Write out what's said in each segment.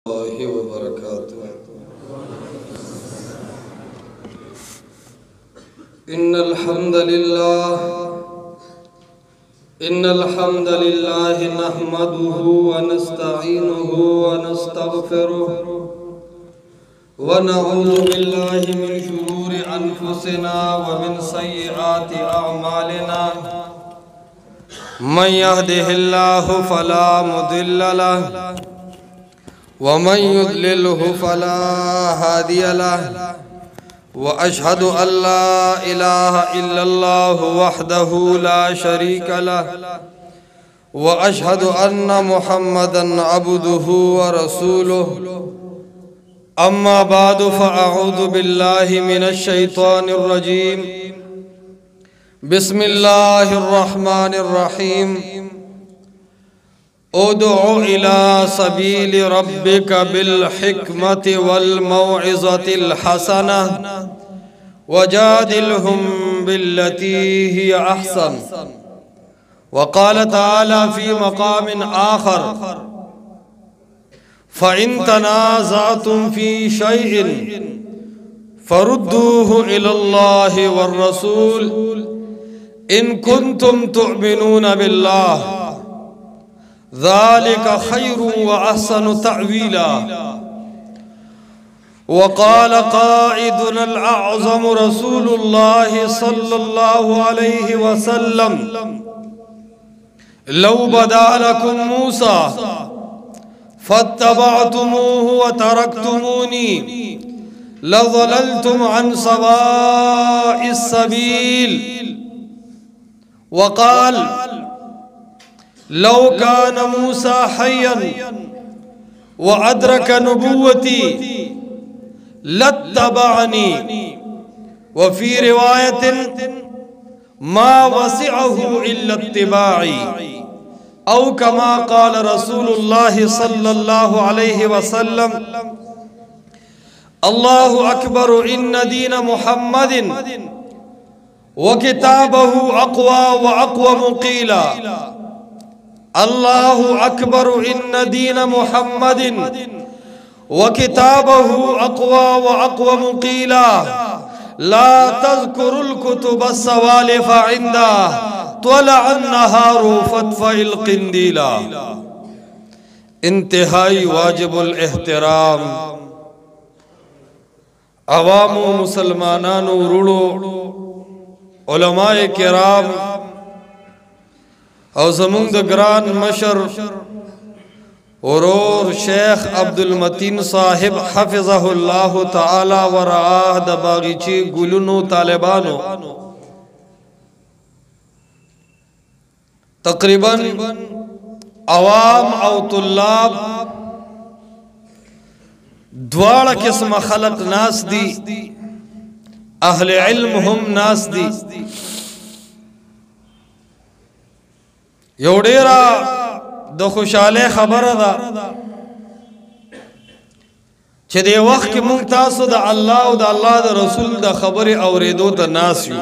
الله وبركاته. إن الحمد لله نحمده ونستعينه ونستغفره ونعوذ بالله من شرور أنفسنا ومن سيئات أعمالنا. من يهده الله فلا مضل له ومن يضلله فلا هادي له، وأشهد أن لا إله إلا الله وحده لا شريك له، وأشهد أن محمدا عبده ورسوله. أما بعد، فأعوذ بالله من الشيطان الرجيم. بسم الله الرحمن الرحيم. ادع إلى سبيل ربك بالحكمة والموعظة الحسنة وجادلهم بالتي هي أحسن. وقال تعالى في مقام آخر: فإن تنازعتم في شيء فردوه إلى الله والرسول إن كنتم تؤمنون بالله، ذلك خير وأحسن تأويلا. وقال قائدنا الأعظم رسول الله صلى الله عليه وسلم: لو بدا لكم موسى فاتبعتموه وتركتموني لضللتم عن سواء السبيل. وقال: لو كان موسى حيا وأدرك نبوتي لاتبعني. وفي رواية: ما وسعه إلا اتباعي، أو كما قال رسول الله صلى الله عليه وسلم: الله أكبر إن دين محمد وكتابه أقوى وأقوم قيلا. الله أكبر إن دين محمد وكتابه أقوى وأقوم قيلا. لا تذكر الكتب السوالف عنده طلع النهار فاطفئ القنديلا. انتہائی واجب الاحترام عوام و مسلمانان و رڑو علماء کرام او زمون د گران مشر ورور شیخ عبدالمتین صاحب حفظه الله تعالی ورعاه د باغچی گلونو طالبانو تقریبا عوام او طلاب دواړه قسم خلق ناس دی، اهل علم هم ناس دی. یو ډیره د خوشاله خبره ده چې د وخت کې مونږ تاسو د الله او د الله د رسول د خبره اوریدو ته ناس یو.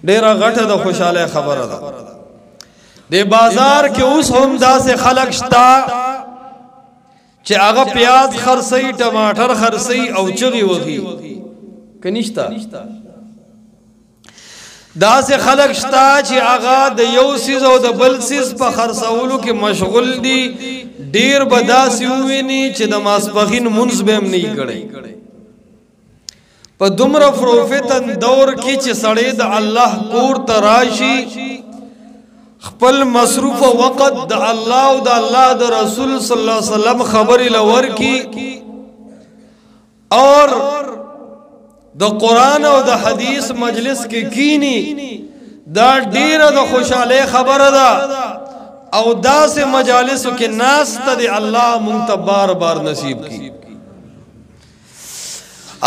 ډیره غټه د خوشاله خبره ده. د بازار کې اوس هم داسې خلک شته چې هغه پیاز خرڅي، ټماټر خرڅي او چغي وږي کنيشتا. دا سے خلق شتا چې هغه د یو سیز او د بل سیز په خرڅولو کې مشغول دي. ډیر بداسي ویني چې د ماسپخین منځ به هم نه کړي. په دومره پروفیتن دور کې چې سړی د الله کور ته راشي، خپل مصروف وقت د الله او د الله د رسول صلی الله علیه وسلم خبرې لور کی اور د قرآن او د حدیث مجلس کې کینی، دا ډیره د خوشاله خبره ده. او داسې مجالسو کې ناس ته د الله مونږ ته بار بار نصیب کی.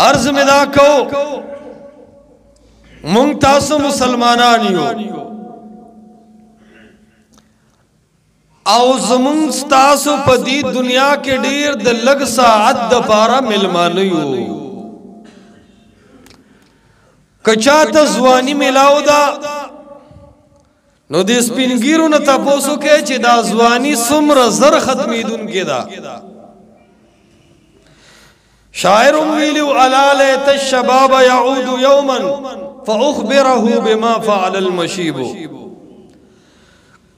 عرض می دا کو مونږ تاسو مسلمانان یو او زمونږ تاسو په دې دنیا کې ډیر د لږ ساعت د پاره ملمانه یو. کچاته ځواني ملاو دا نو د سپینګیرو نه تاسو کې چې دا ځواني څومره زر ختمیدون کې دا شاعر ویلو الا لیت الشباب يعود يوما فاخبره بما فعل المشيب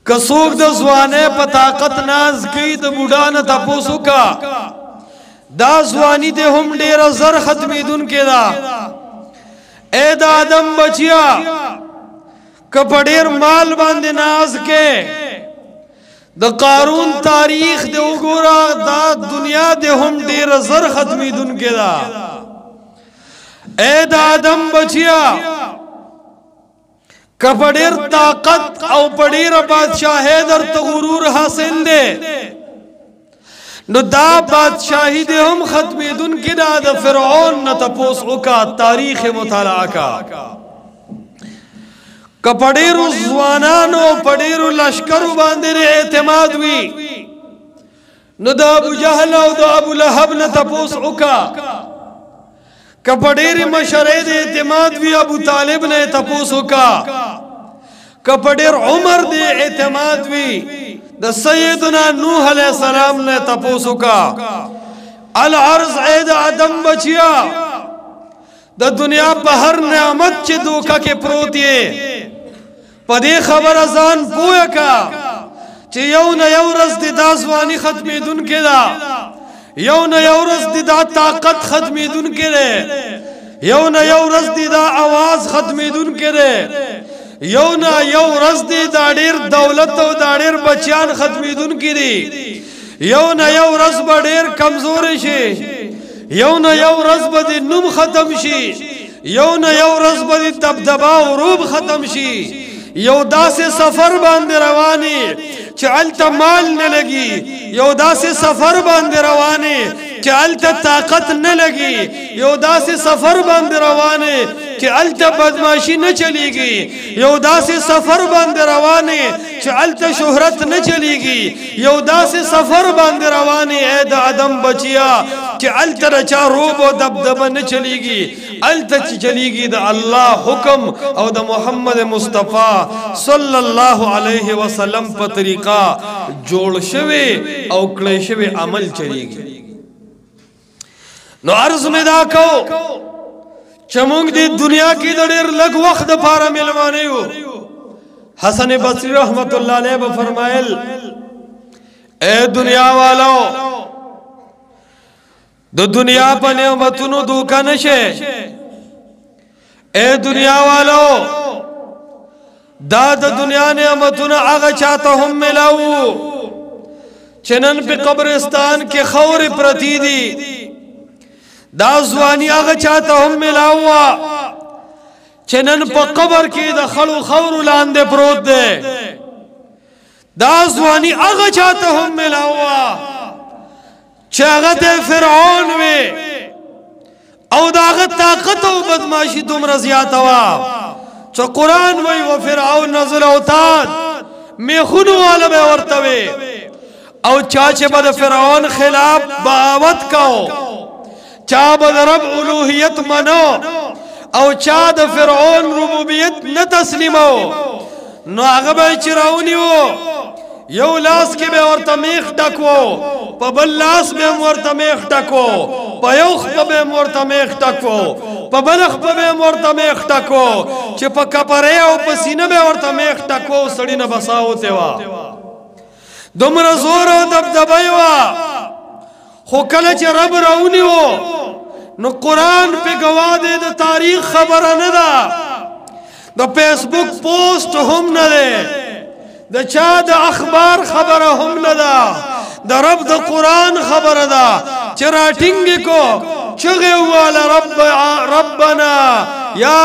کسوک د ځوانه په طاقت ناز کی د بوډا نه تاسو کا دا ځواني ته هم ډیر زر ختمیدون کړه اے د آدم بچیا کپډیر مال باندې ناز کې د قارون تاریخ د وګورا دا دنیا د هم ډیر زر ختمیدون کړه اے د آدم بچیا کپډیر طاقت او پډیر بادشاہی در ته غرور حاصل دے نو دا بادشاہی دے هم ختمیدون کړه د فرعون نه تاسو کا تاریخ مطالعه کا کپډیرو ځوانانو پډیرو لشکرو باندې اعتماد وی نو د ابو جهل او د ابو لهب نه تاسو کا کپډیر مشره د اعتماد وی ابو طالب نه تاسو کا کپډیر عمر د اعتماد وی د سیدنا نوح علیہ السلام نے تپوسو کا العرض عید آدم بچیا د دنیا په هر نعمت چې دوکا کې پروت یې پدې خبر ازان پویا کا چې یو نه یو ورځ د داسوانی ختمیدون کړه یو نه یو ورځ د طاقت ختمیدون کړه یو نه یو ورځ د आवाज ختمیدون کړه یو نه یو ورځ د ډېر دولت او د ډېر بچیان ختمیدون کړي یو نه یو ورځ به ډېر کمزور شي یو نه یو ورځ به د نوم ختم شي یو نه یو ورځ به د دبدبا او روب ختم شي یو داسې سفر باندې رواني چې الته مال نه لګي یو داسې سفر باندې رواني چې الته طاقت نه لګي یو داسې سفر باندې رواني چې الته بدمعشي نه چلیږي یو داسې سفر باندې رواني چې الته شهرت نه چلیږي یو داسې سفر باندې رواني اے د آدم بچیا چې الته رچا روب او دبدبه نه چلیږي الته چې چلیږي د الله حکم او د محمد مصطفی صلی الله علیه وسلم په طریقه جوړ شوی او کړی شوی عمل چلیږي نو عرض می دا کو چمونگ دی دنیا کی د ډېر لږ وخت لپاره ملمانه یو حسن بصری رحمت الله علیه به فرمایل اے دنیا والو د دنیا په نعمتونو دوکا نشه اے دنیا والو دا د دنیا نعمتونو هغه چاته هم ملاو چنن په قبرستان کې خور پرتی دي دا ځواني هغه چاته هم ملاوا چنن په قبر کې د خلو خور لاندې پروت دی دا ځواني هغه چاته هم ملاوا چې هغه د فرعون وي او داغه طاقت او بدمعشي دومره زیاته وا چې قران وای او فرعون نزل اوتاد میخونو والا به ورته وي او چا چې به د فرعون خلاف بغاوت کاو چا به رب الوهیت منو او چا د فرعون ربوبیت نه تسلیمو نو هغه به چراونی وو یو لاس کې به ورته میخ ټکو په بل لاس به ورته میخ ټکو په یو خپ به ورته میخ ټکو په بل خپ به ورته میخ ټکو چې په کپره او په سینه به ورته میخ ټکو سړی نه بساوته وا دومره زور او دبدبه وا خو کله چې رب راونی وو نو قرآن پہ گواہ دے دا تاریخ خبر نہ دا دا فیس بک پوسٹ ہم نہ دے دا چا دا اخبار خبر ہم نہ دا دا رب دا قرآن خبر دا چرا ٹنگی کو چگے والا ربنا یا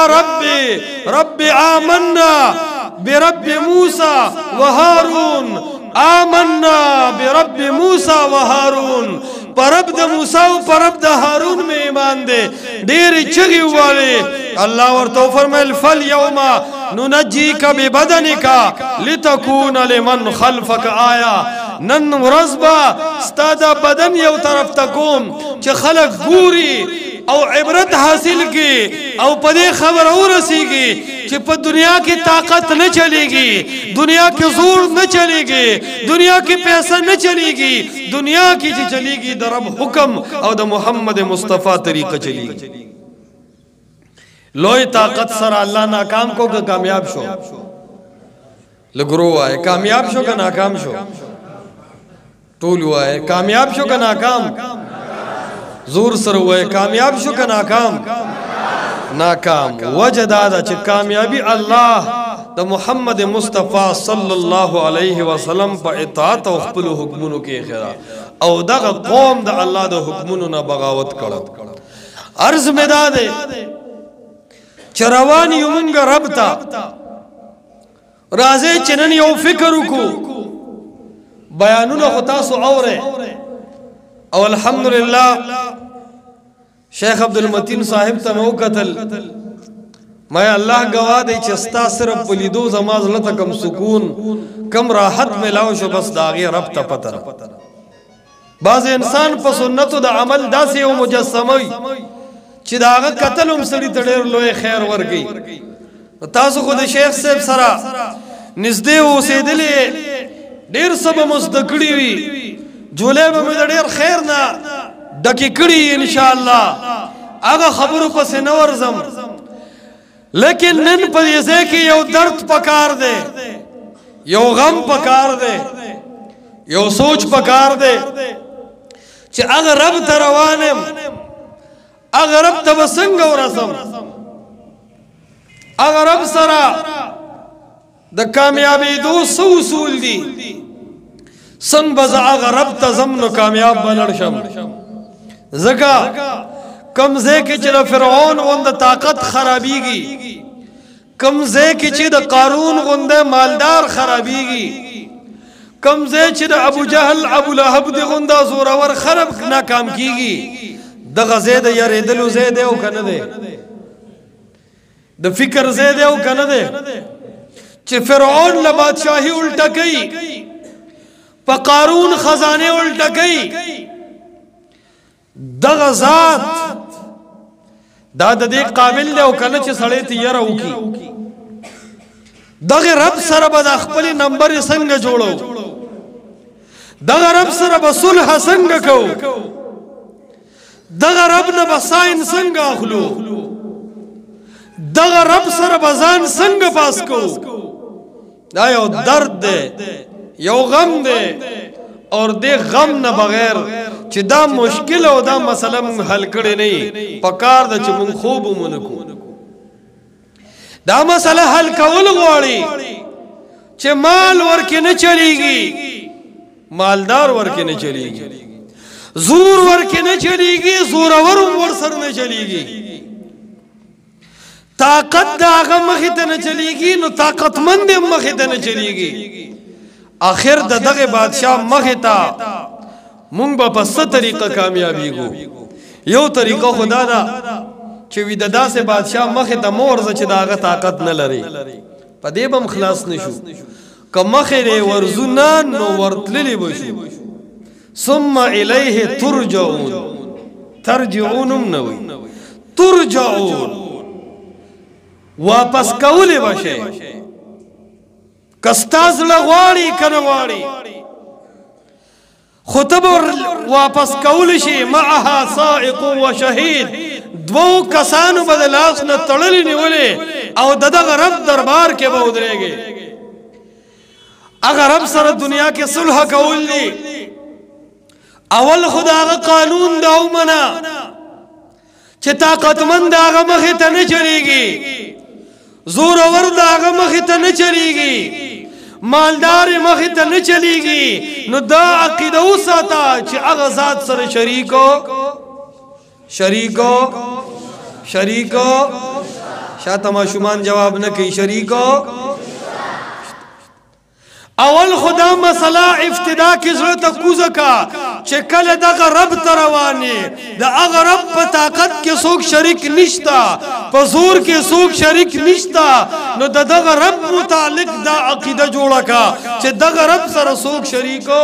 رب آمنا برب موسیٰ و ہارون آمنا برب موسیٰ و ہارون پرب د موسی او پرب د هارون می ایمان دے ډیر چغي والے الله ورته فرمایل فالیوم ننجیک ببدنک لتكون لمن خلفك آیا نن ورځبا ستاده بدن یو طرف ته کوم چې خلق ګوري او عبرت حاصل کی او پدې خبر ورسیږي چې په دنیا کې طاقت نه چلےږي دنیا کې زور نه چلےږي دنیا کې پیسہ نه چلےږي دنیا کې چې چلےږي د رب حکم او د محمد مصطفی طریقه چلےږي لوی طاقت سره الله ناکام کو کہ کامیاب شو لګرو وای کامیاب شو کہ ناکام شو ټول وای کامیاب شو کہ ناکام زور سره وای کامیاب شو کہ ناکام ناکام وجدادا چې کامیابی الله د محمد مصطفی صلی الله علیه وسلم په اطاعت او خپل حکمونو کې خیرا او دغه قوم د الله د حکمونو نه بغاوت کړه عرض مدا ده چروان یومنګ رب تا راځي چنن یو فکر وکړو بیانونه خو تاسو اوره او الحمدلله شیخ عبدالمتین صاحب ته مو قتل ما الله گواه دی چې ستا صرف پلیدو زما زړه ته کم سکون کم راحت ملاو شو بس داغه رب ته پته بعض انسان په سنتو د عمل داسې یو مجسمه وي چې داغه قتل هم سړي ته ډېر لوی خیر ورګي تاسو خو د شیخ صاحب سره نږدې اوسېدلې ډېر سبا مصدقړي وي جولې به مې ډېر خیر نه ډکې کړي ان شاء الله هغه خبرو پسې نه ورځم لیکن نن په دې ځای کې یو درد پکار دی یو غم پکار دی یو سوچ پکار دی چې هغه رب ته روانم هغه رب ته به څنګه ورسم هغه رب سره د کامیابېدو څه اصول دي څنګه به زه هغه رب ته ځم نو کامیاب به لړ شم ځکه کم ځای کې چې د فرعون غونده طاقت خرابېږي کم ځای کې چې د قارون غونده مالدار خرابېږي کم ځای چې د ابو جهل ابو لهب د غونده زورور خراب ناکام کیږي دغه ځای د یریدلو ځای دی او که نه دی د فکر ځای دی او که نه دی چې فرعون له بادشاهي الټه کوي په قارون خزانه الټه کوي دغه ذات دا د دې قابل دی او کله چې سړی ته یره وکړي دغه رب سره به د خپل نمبر څنګه جوړو دغه رب سره به صلح څنګه کوو دغه رب نه به ساين څنګه اخلو دغه رب سره به ځان څنګه پاس کوو دا یو درد دی یو غم دی اور دې غم نه بغیر چې دا مشکل او دا مسله مونږ حل کړی نه پکار د چې مونږ خوب ومنکو دا مسله حل کول غواړي چې مال ورکې نه چلیږي مالدار ورکې نه چلیږي زور ورکې نه چلیږي زورور ور سره نه چلیږي طاقت دا هغه مخې ته نه چلیږي نو طاقتمند مخې ته نه چلیږي آخر د دغه بادشاہ مخې ته مونږ به په څه طریقه کامیابیږو یو طریقه خدا دا چې وي د داسې بادشاہ مخې ته مو ورځه چې د هغه طاقت نه لري په دې به هم خلاص نه شو که مخې دی ورځو نه نو ورتللی به شو ثم الیه ترجعون ترجعون هم نه وي ترجعون واپس کولی به شئ کستا زړه غواړي که نه غواړي خو ته به واپس کولی شي معها سائق و شهید دوو کسانو به د لاس نه تړلې نیولې او د دغه رب دربار کې به ودرېږي هغه رب سره دنیا کې صلح کول دي اول خو د هغه قانون دا ومنه چې طاقتمند د هغه مخې ته نه چلیږي زورور د هغه مخې ته نه چلیږي مالدار مخې ته نه چلیږي نو دا عقیده وساته چې هغه ذات سره شریکو شاته ماشومان جواب نه کوي شریکو اول خدا مسله ابتدا کې زړه ته کوزه کا چې کله دغه رب ته روانې د هغه رب په طاقت کې څوک شریک نشتا په زور کې څوک شریک نشتا نو دغه رب متعلق دا عقیده جوړه کا چې دغه رب سره څوک شریکو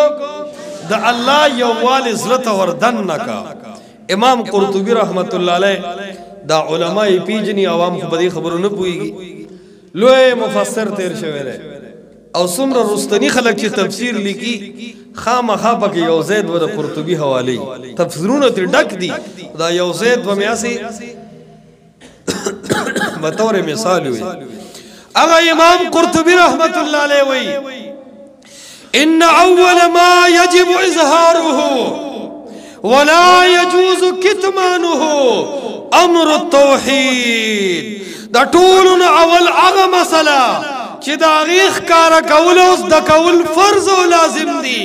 د الله یووالي زړه ته وردن نکا امام قرطبی رحمت الله علیه دا علماء پیجنی عوام خو بدی خبرو نه پويږي لوی مفسر تیر شوی دی او څومره رستنی خلک چې تفسیر لیکي خامخا پکې یو زید و د قرطبی حواله تفسیرونه تر ډک دي دا یو زید و میاسي بطور مثال وي اغا امام قرطبی رحمت الله علیه وی ان اول ما يجب اظهاره ولا يجوز كتمانه امر التوحید دا ټولن اول هغه مسله چې دا غیخ کار کول اوس د کول فرض او لازم دي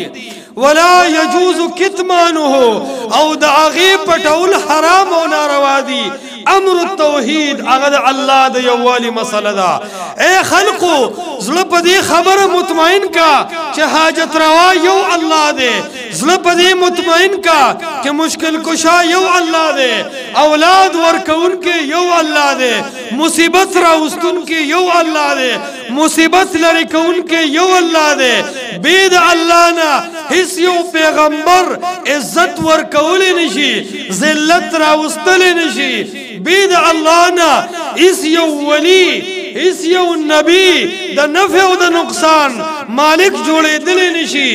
ولا يجوز كتمانه او دا غیب پټول حرام او ناروا دي امر التوحید هغه الله د یووالي مسله ده اے خلقو زړه په دې خبره مطمئن کا چې حاجت روا یو الله دی زړه په دې مطمئن کا چې مشکل کشا یو الله دی اولاد ورکون کې یو الله دی مصیبت راوستون کې یو الله دی مصیبت لری کون کې یو الله دی بيد الله نه هیڅ یو پیغمبر عزت ورکول نشي ذلت راوستل نشي بيد الله نه هیڅ یو ولی هیڅ یو نبی د نفع او د نقصان مالک جوړېدل نشي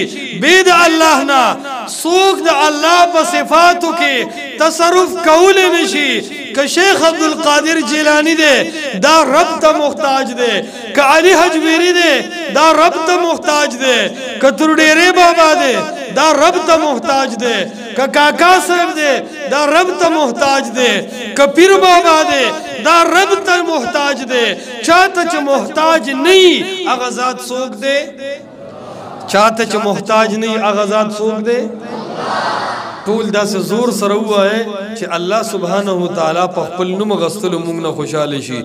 بيد الله نه سوق د الله په صفاتو کې تصرف کول نشي که شیخ عبد القادر جیلانی دے دا رب تا محتاج دے که علی حجویری دے دا رب تا محتاج دے که ترڈیرے بابا دے دا رب تا محتاج دے که کاکا صاحب دے دا رب تا محتاج دے که پیر بابا دے دا رب تا محتاج دے چاہتا چا محتاج نہیں اغزاد سوک دے چاہتا چا محتاج نہیں اغزاد سوک دے ټول داسې زور سره وایي چې الله سبحانه وتعالى په خپل نوم غستلو موږ نه خوشاله شي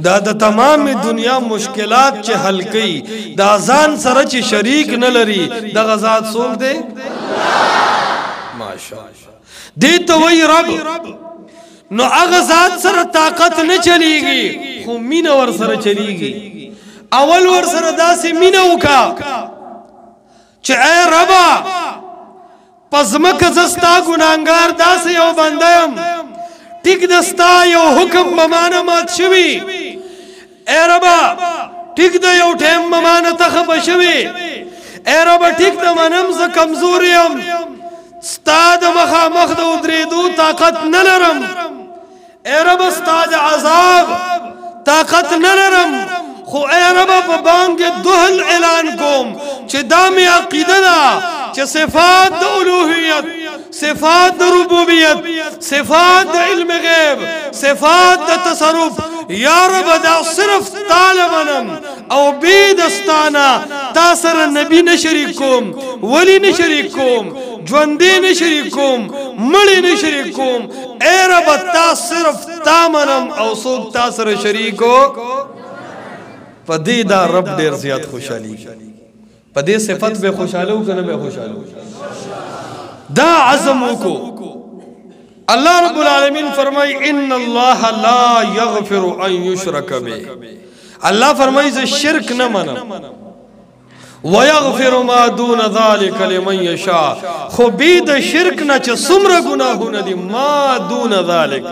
دا د تمام دنیا مشکلات چې حل کوي دا ځان سره چې شریک نه لري د غزاد څوک دی ماشاءالله دې ته وایي رب نو هغه ذات سره طاقت نه چلیږي خو مینه ور سره چلیږي اول ور سره داسې مینه وکا چې اے ربا پزمک زستا گناہگار داس یو بندیم ٹک دستا یو حکم ممانا مات شوی اے ربا ٹک دا یو ٹیم ممانا تخب شوی اے ربا ٹک دا منم ز کمزوریم ستا دا مخا مخد ادریدو طاقت نلرم اے ربا ستا دا عذاب طاقت نلرم خو اے ربا پا بانگ دوہل اعلان کوم چه دامی عقیدہ دا چه صفات دا الوحیت صفات دا ربوبیت صفات دا علم غیب صفات دا تصرف یا رب دا صرف طالبنم او بیدستانا تا سر نبی نشریک کوم ولی نشریک کوم جوندی نشریک کوم مڑی نشریک کوم اے رب تا صرف تا منم او سوک تا سر شریکو پا دی دا رب دیر زیاد خوشحالی پا دی صفت بے خوشحالو کنا بے خوشحالو دا عظمو کو اللہ رب العالمین فرمائی ان اللہ لا یغفر ان یشرک بے اللہ فرمائی سے شرک نہ منا وَيَغْفِرُ مَا دُونَ ذَلِكَ لِمَنْ يَشَاءُ خو بید شرک نا چه سمر گناہونا دی ما دون ذالک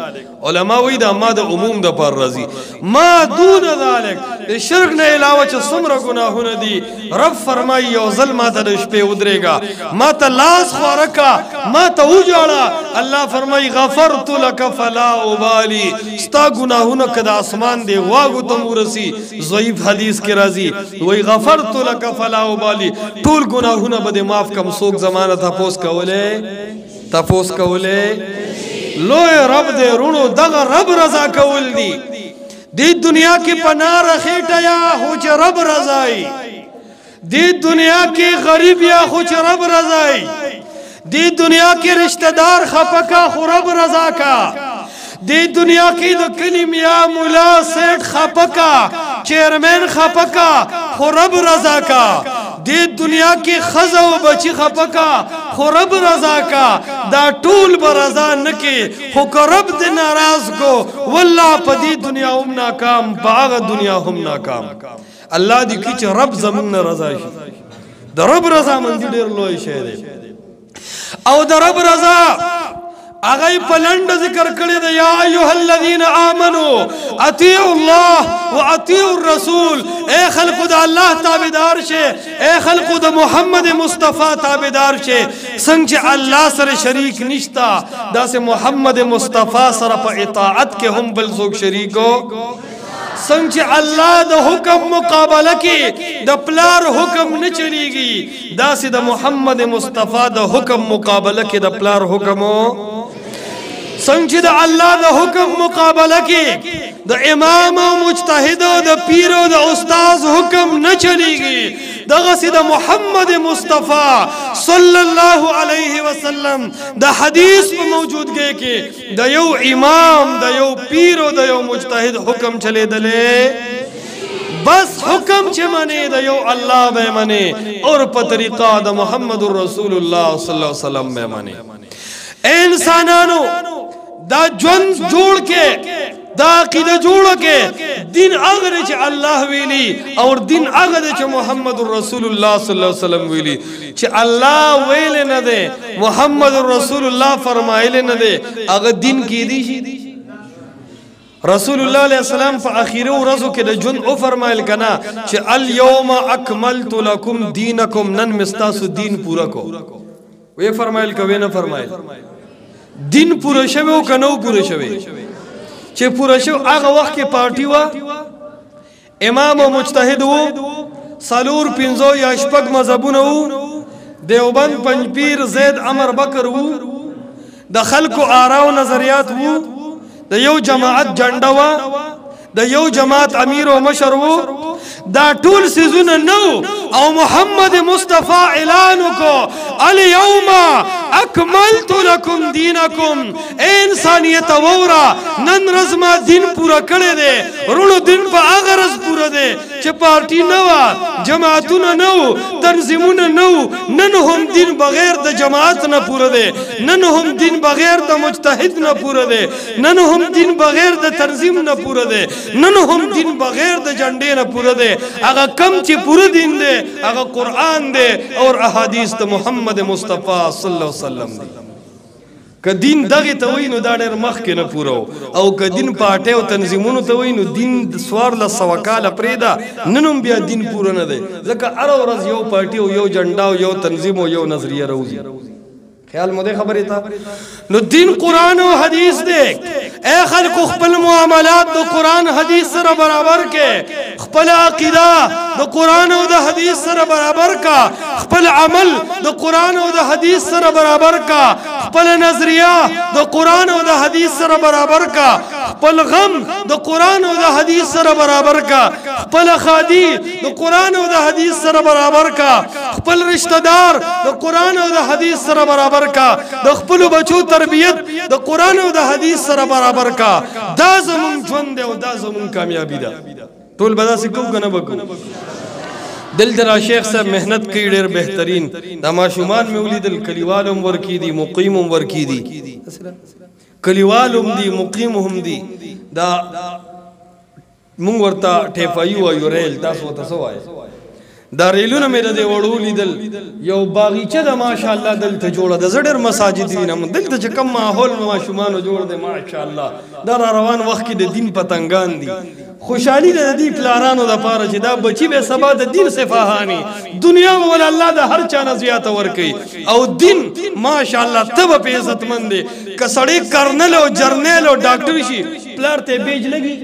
علماء وی دا ما دا عموم دا پر رضی ما دون ذالک دی شرک نا علاوہ چه سمر گناہونا دی رب فرمائی یو ظل ما تا دش پہ ادرے گا ما تا لاس خوارکا ما تا اجاڑا اللہ فرمائی غفرت لک فلا ابالی ستا گناہونا کدا آسمان دے واگو تمورسی ضعیف حدیث کے رضی وی غفرت لک فلا بالی ټول گناہونا بده معاف کم سوک زمانہ تپوس کولے لوی رب دے رونو دغا رب رضا کول دی دنیا کی پناہ رخیٹا یا خوچ رب رضائی دی دنیا کی غریب یا خوچ رب رضائی دی دنیا کی رشتہ دار خپکا خو رب رضا کا دی دنیا کی دو کلیم یا مولا سیٹ خپکا چیرمین خپکا خو رب رضا کا دی دنیا کی خزا و بچی خپکا خو رب رضا کا دا ټول برضا نکی خو که رب دی ناراض کو واللہ پا دی دنیا ہم ناکام پا آغا دنیا ہم ناکام اللہ دی کی چه رب زمین رضا شی دا رب رضا من دی دیر لوئی شہدے او دا رب رضا اغی پلند ذکر کړی د یا ایها الذین آمنوا اطیعوا الله واطیعوا الرسول. اے خلقو د الله تابعدار شه، اے خلقو د محمد مصطفی تابعدار شه. څنګه چې الله سره شریک نشتا داسې محمد مصطفی سره په اطاعت کې هم بل څوک شریکو. څنګه چې الله د حکم مقابله کې د پلار حکم نه چلیږي داسې د محمد مصطفی د حکم مقابله کې د پلار حکمو. څنګه چې د الله د حکم مقابله کې د امام او مجتهد او د پیر او د استاد حکم نه چلیږي دغه سي د محمد مصطفی صلی الله علیه وسلم د حدیث په موجودګۍ کې د یو امام د یو پیر او د یو مجتهد حکم چلیدلې بس حکم چې منی د یو الله به منی اور په طریقه د محمد رسول الله صلی الله علیه وسلم به منی. انسانانو دا جون جوړ کې دا عقیده جوړ کې دین هغه چې الله ویلي او دین هغه چې محمد رسول الله صلی الله علیه وسلم ویلي. چې الله ویل نه دی محمد رسول الله فرمایل نه دی هغه دین کې دی شي. رسول الله علیه السلام په اخیری ورځو کې د جون او فرمایل کنا چې الیوم اکملت لکم دینکم نن مستاسو دین پورا کو. وی فرمایل کوي نه فرمایل دین پورا شوی او کنو پورا شوی. چې پورا شو هغه وخت کې پارټي وا امام او مجتهد وو سالور پنځو یا شپږ مذهبونه وو دیوبند پنځپیر زید عمر بکر وو د خلکو آرا او نظریات وو د یو جماعت جنډا وا د یو جماعت امیر او مشر وو دا ټول سيزونه نو او محمد مصطفی اعلان کو الیوم اکملت لکم دینکم. انسانیت وورا نن رزما دین پورا کړی دی رونو دین په هغه رز پورا دی چې پارټي نه وا جماعتونه نو تنظیمونه نو. نن هم دین بغیر د جماعت نه پورا دی، نن هم دین بغیر د مجتهد نه پورا دی، نن هم دین بغیر د تنظیم نه پورا دی، نن هم دین بغیر د جنډې نه پورا دی. هغه کم چې پورا دین دی هغه قرآن دی اور احادیث د محمد مصطفی صلی الله علیه وسلم دی. که دین دغه ته وای نو دا ډېر مخکې نه پوره او که دین پاټه او تنظیمونو ته وای نو دین سوار له سوکاله پرېدا نن بیا دین پوره نه دی ځکه هر ورځ یو پارټي او یو جنډا او یو تنظیم او یو نظریه راوځي. خیال مو دې خبرې ته نو دین قرآن او حدیث دی. اے خلق خپل معاملات د قرآن حدیث سره برابر کې خپل عقیده د قرآن او د حدیث سره برابر کا خپل عمل د قرآن او د حدیث سره برابر کا خپل نظریه د قرآن او د حدیث سره برابر کا خپل غم د قرآن او د حدیث سره برابر کا خپل خادي د قرآن او د حدیث سره برابر کا خپل رشتہ دار د قرآن او د حدیث سره برابر کا د خپل بچو تربیت د قرآن او د حدیث سره برابر کا. دا زمون ژوند دی او دا زمون کامیابی ده. ټول به داسې کوو که نه به کوو. دلته را شیخ صاحب محنت کوي ډېر بهترین. دا ماشومان مې ولیدل کلیوال هم ورکی دي مقیم هم ورکی دي کلیوال هم دي مقیم هم دي. دا مونږ ورته ټیپایي وایو ریل تاسو ورته څه وایئ دا ریلونه مې د دې وړو لیدل یو باغیچه ده ماشاءالله دلته جوړه ده. زه ډېر مساجد وینم دلته چې کوم ماحول ماشومانو جوړ دی ماشاءالله. دا را روان وخت کې د دین پتنګان دي. خوشحالي ده د دې پلارانو دپاره چې دا بچي به سبا د دین صفاهاني دنیا به ول الله د هر چا نه زیاته ورکوي او دین ماشاءالله ته به په عزتمند دی. که سړی کرنل او جرنیل او ډاکټر شي پلار ته بیج لګي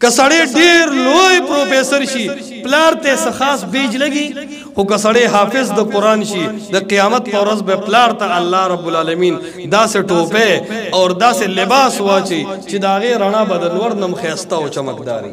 که سړی ډېر لوی پروفیسر شي پلار ته څه خاص بیج لګي خو که سړی حافظ د قرآن شي د قیامت په ورځ به پلار ته الله رب العالمین داسې ټوپې اور داسې لباس واچي چې د هغې رڼا به د نور نه ښایسته او چمکداري.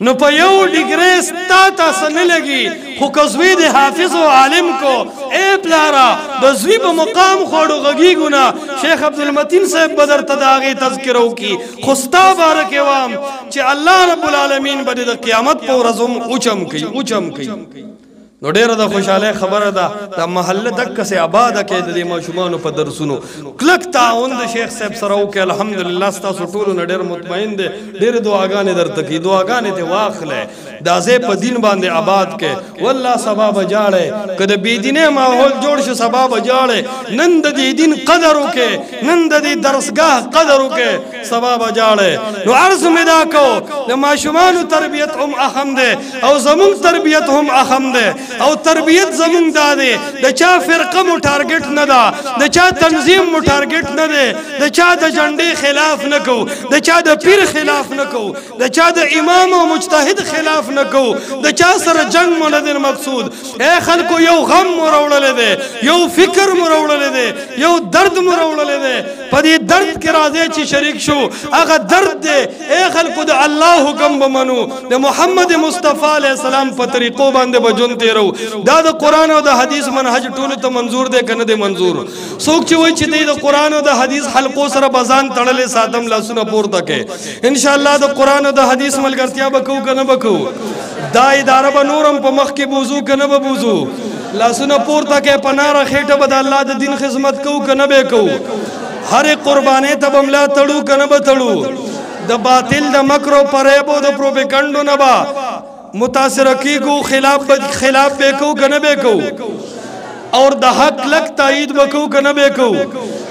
نو په یو ډیګری ستا تاسو نه لګي خو که زوی د حافظ او عالم کو اے پلارا د زوی په مقام خوړو غږیږو نه شیخ عبدالمتین صاحب به درته د هغې تذکره وکړي خو ستا باره کې وایم چې الله رب العالمین به د قیامت په ورځ هم اوچم کوي اوچم کوي. نو ډیره د خوشاله خبره ده د محله دک سه آباد کې د ماشومان په درسونو کلک تعاون د شیخ صاحب سره او کې الحمدلله تاسو ټول نه ډیر مطمئن دي ډیر دعاګانې درته کی دعاګانې ته واخله دازه په دین باندې آباد کې والله سبب جاړه کده بی دینه ماحول جوړ شو سبب جاړه نن د دین قدر وکې نن د درسګاه قدر وکې سبب جاړه نو عرض مدا کو د ماشومان تربیت هم اهم ده او زمون تربیت هم اهم ده او تربیت زمون داده د چا فرقه مو ټارګټ نه ده د چا تنظیم مو ټارګټ نه ده د چا د جنډې خلاف نه کو د چا د پیر خلاف نه کو د چا د امام او مجتهد خلاف نه کو د چا سره جنگ مو نه مقصود اے خلکو یو غم مو راوړل دي یو فکر مو راوړل دي یو درد مو راوړل دي په دې درد کې راځي چې شریک شو هغه درد دی اے خلکو د الله حکم بمنو د محمد مصطفی علیه السلام په طریقو باندې بجون تیرو دا د قران او د حدیث منهج ټول ته منظور دی کنه دی منظور څوک چې وایي چې د قران او د حدیث حلقو سره بزان تړلې ساتم لاسونه پورته کې ان شاء الله د قران او د حدیث ملګرتیا بکو کنه بکو دا اداره به نورم په مخ کې بوزو کنه به بوزو لاسونه پورته کې پناره خېټه به د الله د دین خدمت کو کنه به کو هر قربانې ته بملا تړو کنه به تړو د باطل د مکر او فریب او د پروپاګاندا نه با متاثر کیگو خلاف بیکو کنه بیکو اور د حق لک تایید بکو کنه بیکو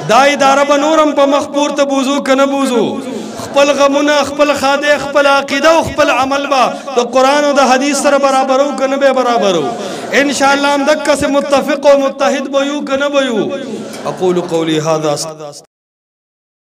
دا اداره بنورم په مخپور ته بوزو کنه بوزو خپل غمونه خپل خاده خپل عقیده او خپل عمل با د قران او د حدیث سره برابرو کنه به برابرو ان شاء الله هم دک سے متفق او متحد بيو کنه بيو اقول قولي هذا